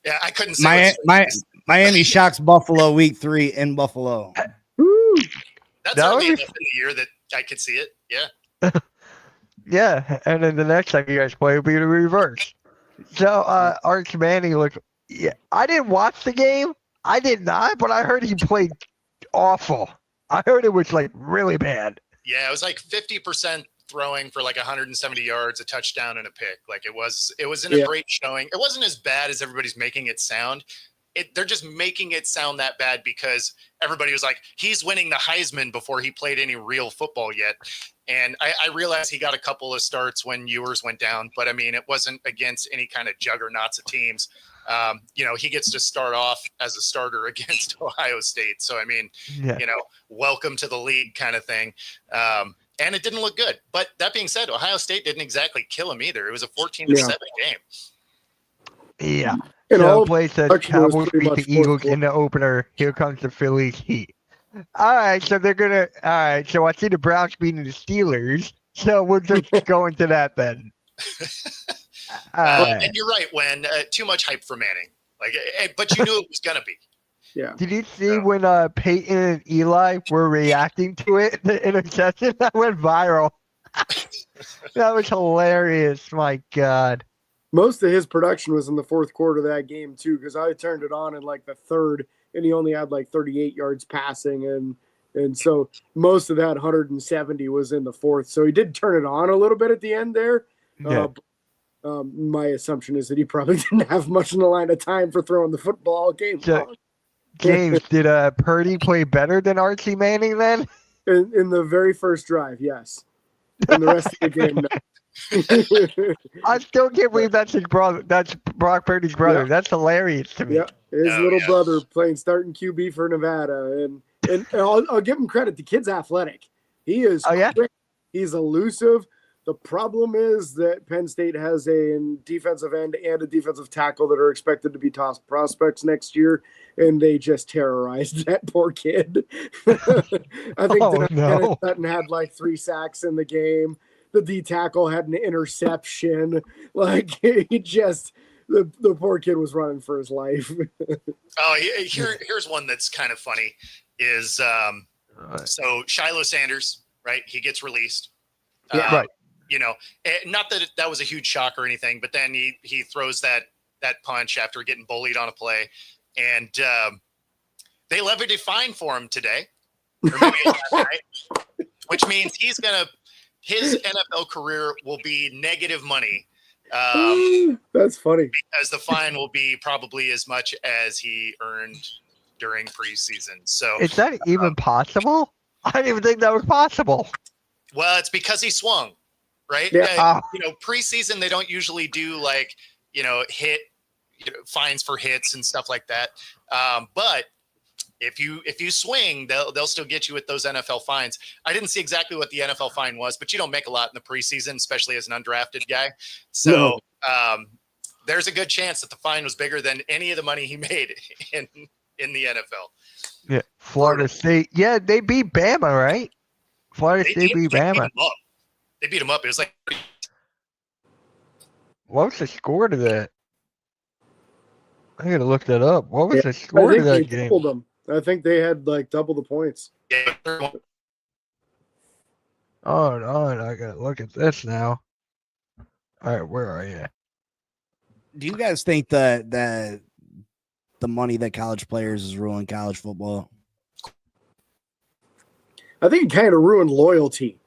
Yeah, I couldn't say. Miami shocks Buffalo week 3 in Buffalo. Woo. That's that early was- enough in the year that I could see it. Yeah. Yeah, and then the next time you guys play will be the reverse. So Arch Manning looked. Yeah, I didn't watch the game. I did not, but I heard he played awful. I heard it was like really bad. Yeah, it was like 50% throwing for like 170 yards, a touchdown, and a pick. Like it wasn't a great showing. It wasn't as bad as everybody's making it sound. They're just making it sound that bad because everybody was like, he's winning the Heisman before he played any real football yet. And I realized he got a couple of starts when Ewers went down, but I mean, it wasn't against any kind of juggernauts of teams. He gets to start off as a starter against Ohio State. So, I mean, Yeah. welcome to the league kind of thing. And it didn't look good. But that being said, Ohio State didn't exactly kill him either. It was a 14-7 game. Yeah. And So all place the production was Cowboys pretty beat much the Eagles fourth in the opener. Here comes the Phillies Heat. All right, so they're gonna. All right, so I see the Browns beating the Steelers. So we'll just go into that then. All right. And you're right, when too much hype for Manning. But you knew it was gonna be. Yeah. Did you see Yeah. when Peyton and Eli were reacting to it? The interception that went viral. That was hilarious. My God. Most of his production was in the fourth quarter of that game too, because I turned it on in like the third, and he only had like 38 yards passing, and so most of that 170 was in the fourth. So he did turn it on a little bit at the end there. Yeah. My assumption is that he probably didn't have much in the line of time for throwing the football game. So- James, did Purdy play better than Archie Manning then? In the very first drive, yes. And the rest of the game, no. I still can't believe that's his brother. That's Brock Purdy's brother. Yeah. That's hilarious to me. Yeah, his Oh, little yeah. brother playing starting QB for Nevada, and and I'll give him credit. The kid's athletic. He is Oh, yeah? quick. He's elusive. The problem is that Penn State has a defensive end and a defensive tackle that are expected to be top prospects next year, and they just terrorized that poor kid. I think Oh, no. Sutton had like 3 sacks in the game. The D tackle had an interception. Like he just the poor kid was running for his life. Oh, here's one that's kind of funny. Is so Shiloh Sanders, right? He gets released. Yeah, right. You know, not that that was a huge shock or anything, but then he throws that punch after getting bullied on a play, and they levied a fine for him today, or maybe last night, which means his NFL career will be negative money. That's funny. Because the fine will be probably as much as he earned during preseason. So Is that even possible? I didn't even think that was possible. well, it's because he swung, right? Yeah. You know, preseason they don't usually do like fines for hits and stuff like that. But if you swing, they'll still get you with those NFL fines. I didn't see exactly what the NFL fine was, but you don't make a lot in the preseason, especially as an undrafted guy. So there's a good chance that the fine was bigger than any of the money he made in the NFL. Yeah, Florida State. Yeah, they beat Bama, right? Florida State beat Bama. They beat him up. It was like, What was the score to that? I gotta look that up. What was the score to that game? Doubled them. I think they had like double the points. yeah, Hold on, I gotta look at this now. All right, where are you? Do you guys think that the money that college players is ruining college football? I think it kind of ruined loyalty.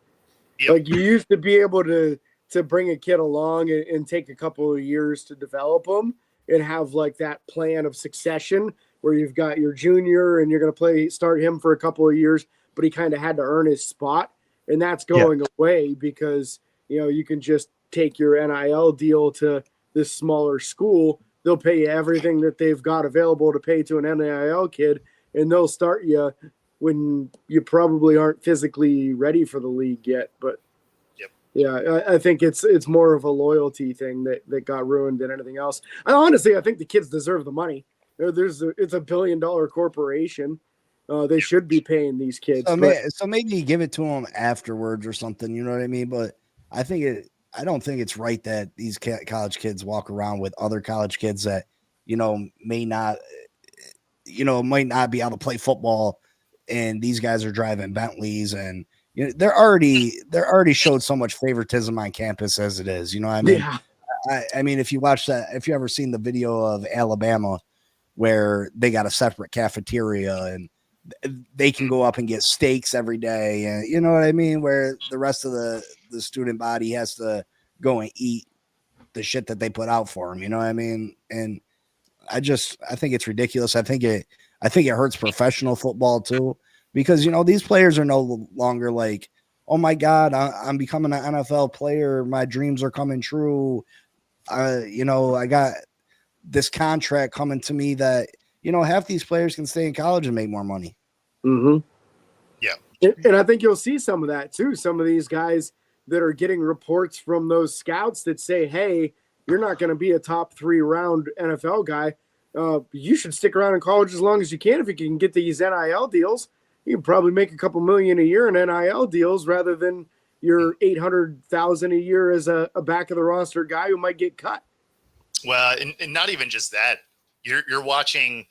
Yep. Like you used to be able to bring a kid along and take a couple of years to develop them and have like that plan of succession where you've got your junior and you're going to start him for a couple of years, but he kind of had to earn his spot. And that's going away because, you can just take your NIL deal to this smaller school. They'll pay you everything that they've got available to pay to an NIL kid, and they'll start you when you probably aren't physically ready for the league yet. But yeah, I think it's more of a loyalty thing that got ruined than anything else. And honestly, I think the kids deserve the money. It's a $1 billion corporation. They should be paying these kids. So maybe you give it to them afterwards or something. You know what I mean? But I don't think it's right that these college kids walk around with other college kids that might not be able to play football, and these guys are driving Bentleys, and they're already showed so much favoritism on campus as it is. You know what I mean? Yeah. I mean, if you ever seen the video of Alabama where they got a separate cafeteria and they can go up and get steaks every day, and you know what I mean, where the rest of the student body has to go and eat the shit that they put out for them. You know what I mean? And I think it's ridiculous. I think it hurts professional football too, because these players are no longer like, oh my God, I'm becoming an NFL player. My dreams are coming true. I got this contract coming to me that, half these players can stay in college and make more money. Mm-hmm. Yeah. And I think you'll see some of that too. Some of these guys that are getting reports from those scouts that say, hey, you're not going to be a top 3 round NFL guy. You should stick around in college as long as you can. If you can get these NIL deals, you can probably make a couple million a year in NIL deals rather than your $800,000 a year as a back of the roster guy who might get cut. Well, and not even just that. You're watching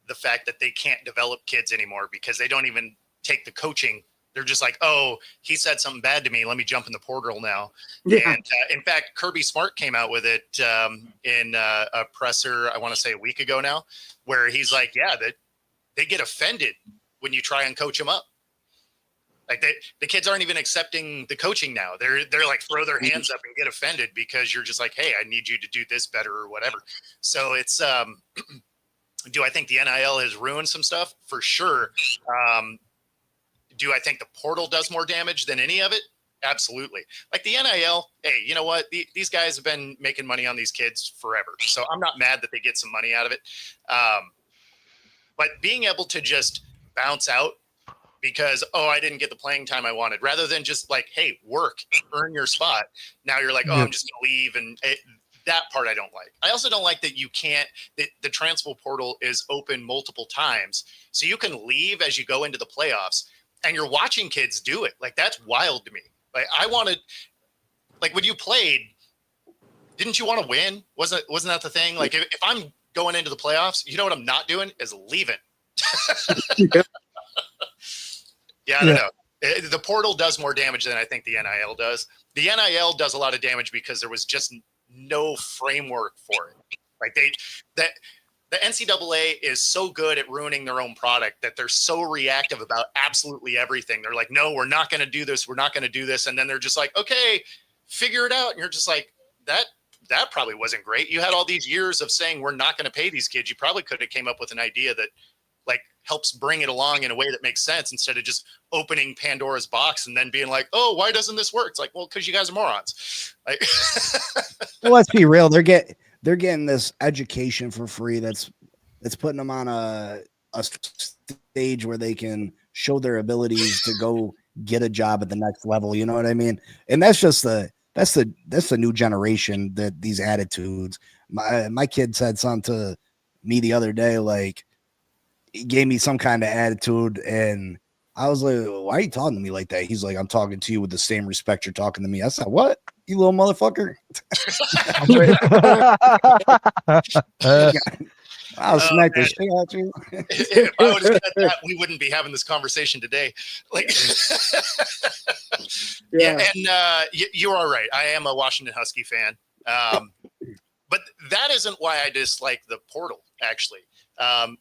the fact that they can't develop kids anymore because they don't even take the coaching. They're just like, oh, he said something bad to me. Let me jump in the portal now. Yeah. And in fact, Kirby Smart came out with it in a presser, I want to say a week ago now, where he's like, yeah, that they get offended when you try and coach them up. Like the kids aren't even accepting the coaching now. They're like throw their hands up and get offended because you're just like, hey, I need you to do this better or whatever. So it's do I think the NIL has ruined some stuff? For sure. Do I think the portal does more damage than any of it? Absolutely. Like the NIL, hey, you know what? These guys have been making money on these kids forever. So I'm not mad that they get some money out of it. But being able to just bounce out because, oh, I didn't get the playing time I wanted, rather than just like, hey, work, earn your spot. Now you're like, oh, I'm just going to leave. And that part I don't like. I also don't like that you can't, the transfer portal is open multiple times. So you can leave as you go into the playoffs and you're watching kids do it. Like, that's wild to me. Like, I wanted, like when you played, didn't you want to win? Wasn't that the thing? Like if I'm going into the playoffs, you know what I'm not doing is leaving. Yeah, I don't know. The portal does more damage than I think the NIL does. The NIL does a lot of damage because there was just no framework for it. Like the NCAA is so good at ruining their own product that they're so reactive about absolutely everything. They're like, no, we're not going to do this. We're not going to do this. And then they're just like, okay, figure it out. And you're just like, that probably wasn't great. You had all these years of saying we're not going to pay these kids. You probably could have came up with an idea that like helps bring it along in a way that makes sense instead of just opening Pandora's box and then being like, oh, why doesn't this work? It's like, well, because you guys are morons. Like, well, let's be real. They're getting this education for free. That's putting them on a stage where they can show their abilities to go get a job at the next level. You know what I mean? And that's just that's the new generation, that these attitudes. My kid said something to me the other day, like, he gave me some kind of attitude, and I was like, why are you talking to me like that? He's like, I'm talking to you with the same respect you're talking to me. I said, what? You little motherfucker. I'll smack the shit out you. If I would have said that, we wouldn't be having this conversation today. Like, yeah. And you are right. I am a Washington Husky fan. But that isn't why I dislike the portal, actually.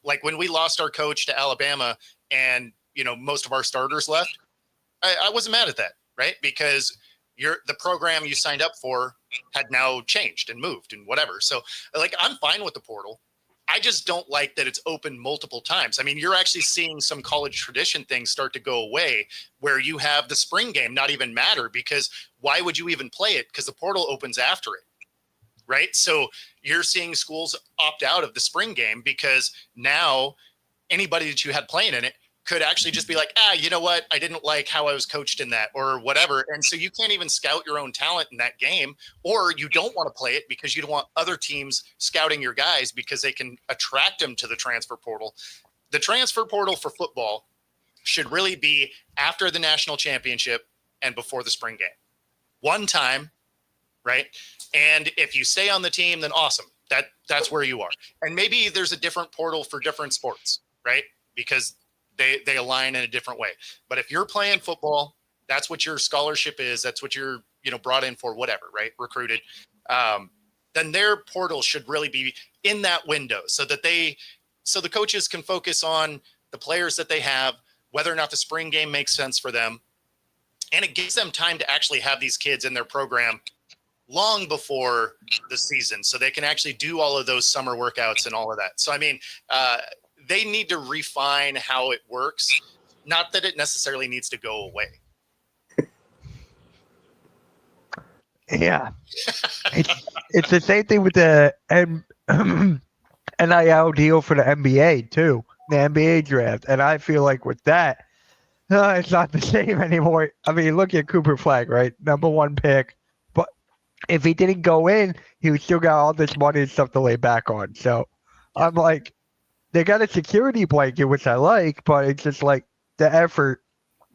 Like when we lost our coach to Alabama and, you know, most of our starters left, I wasn't mad at that, right? Because the program you signed up for had now changed and moved and whatever. So like, I'm fine with the portal. I just don't like that it's open multiple times. I mean, you're actually seeing some college tradition things start to go away where you have the spring game not even matter, because why would you even play it? Because the portal opens after it. Right. So you're seeing schools opt out of the spring game because now anybody that you had playing in it could actually just be like, you know what? I didn't like how I was coached in that or whatever. And so you can't even scout your own talent in that game, or you don't want to play it because you don't want other teams scouting your guys because they can attract them to the transfer portal. The transfer portal for football should really be after the national championship and before the spring game. One time, right? And if you stay on the team, then awesome. That's where you are. And maybe there's a different portal for different sports, right? Because they align in a different way. But if you're playing football, that's what your scholarship is. That's what you're, you know, brought in for, whatever, right? Recruited. Then their portal should really be in that window so that so the coaches can focus on the players that they have, whether or not the spring game makes sense for them. And it gives them time to actually have these kids in their program long before the season, so they can actually do all of those summer workouts and all of that. So, I mean, they need to refine how it works, not that it necessarily needs to go away. Yeah. It's the same thing with the NIL deal for the NBA too, the NBA draft. And I feel like with that, it's not the same anymore. I mean, look at Cooper Flag, right? Number 1 pick. But if he didn't go in, he would still got all this money and stuff to lay back on. So I'm like, they got a security blanket, which I like, but it's just like the effort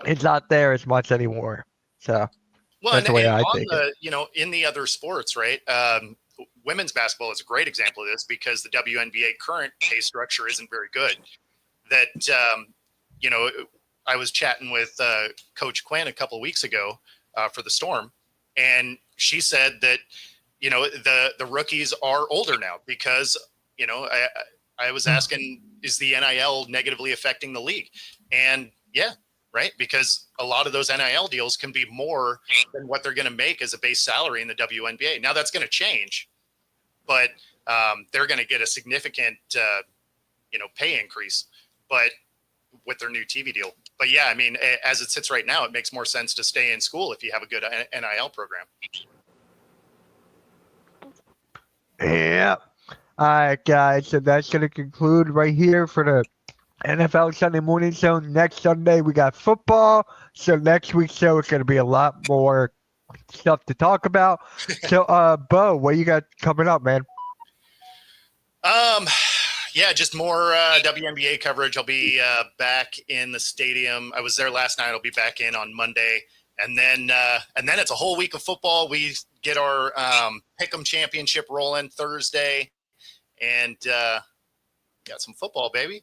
is not there as much anymore. So well, that's the way I think it. You know, in the other sports, right? Women's basketball is a great example of this because the WNBA current pay structure isn't very good. That, you know, I was chatting with Coach Quinn a couple of weeks ago for the Storm, and she said that, you know, the rookies are older now because, you know, I was asking, is the NIL negatively affecting the league? And yeah, right. Because a lot of those NIL deals can be more than what they're going to make as a base salary in the WNBA. Now that's going to change, but they're going to get a significant, you know, pay increase, but with their new TV deal. But yeah, I mean, as it sits right now, it makes more sense to stay in school if you have a good NIL program. Yeah. All right, guys. So that's going to conclude right here for the NFL Sunday morning show. Next Sunday we got football. So next week's show is going to be a lot more stuff to talk about. So, Bo, what you got coming up, man? Yeah, just more WNBA coverage. I'll be back in the stadium. I was there last night. I'll be back in on Monday, and then it's a whole week of football. We get our Pick'em Championship rolling Thursday, and got some football, baby.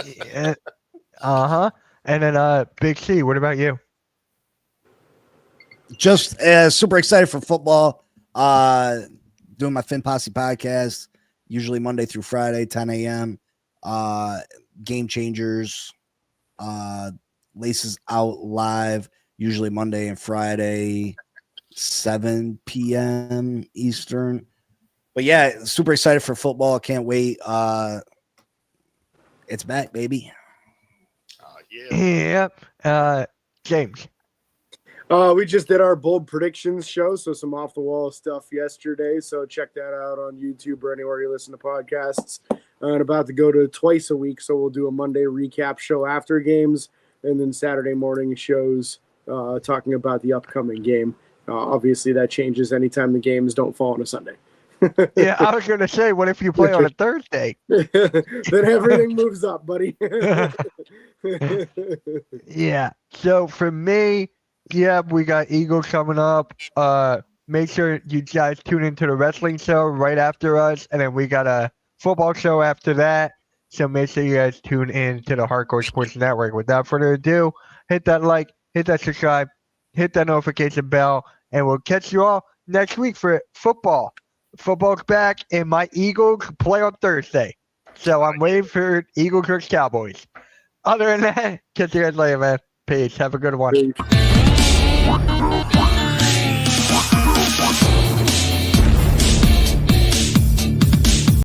Yeah. And then Big C, what about you? Just super excited for football. Doing my Fin Posse podcast, usually Monday through Friday, 10 a.m. Game Changers, Laces Out Live, usually Monday and Friday, 7 p.m. Eastern. But yeah, super excited for football. Can't wait. It's back, baby. Yeah. James. We just did our bold predictions show, so some off the wall stuff yesterday. So check that out on YouTube or anywhere you listen to podcasts. And about to go to twice a week, so we'll do a Monday recap show after games, and then Saturday morning shows talking about the upcoming game. Obviously, that changes anytime the games don't fall on a Sunday. Yeah, I was going to say, what if you play on a Thursday? Then everything moves up, buddy. Yeah. So for me, yeah, we got Eagles coming up. Make sure you guys tune into the wrestling show right after us, and then we got a football show after that. So make sure you guys tune in to the Hardcore Sports Network. Without further ado, hit that like, hit that subscribe, hit that notification bell, and we'll catch you all next week for football. Football's back, and my Eagles play on Thursday. So I'm waiting for Eagles versus Cowboys. Other than that, catch you guys later, man. Peace. Have a good one. Peace.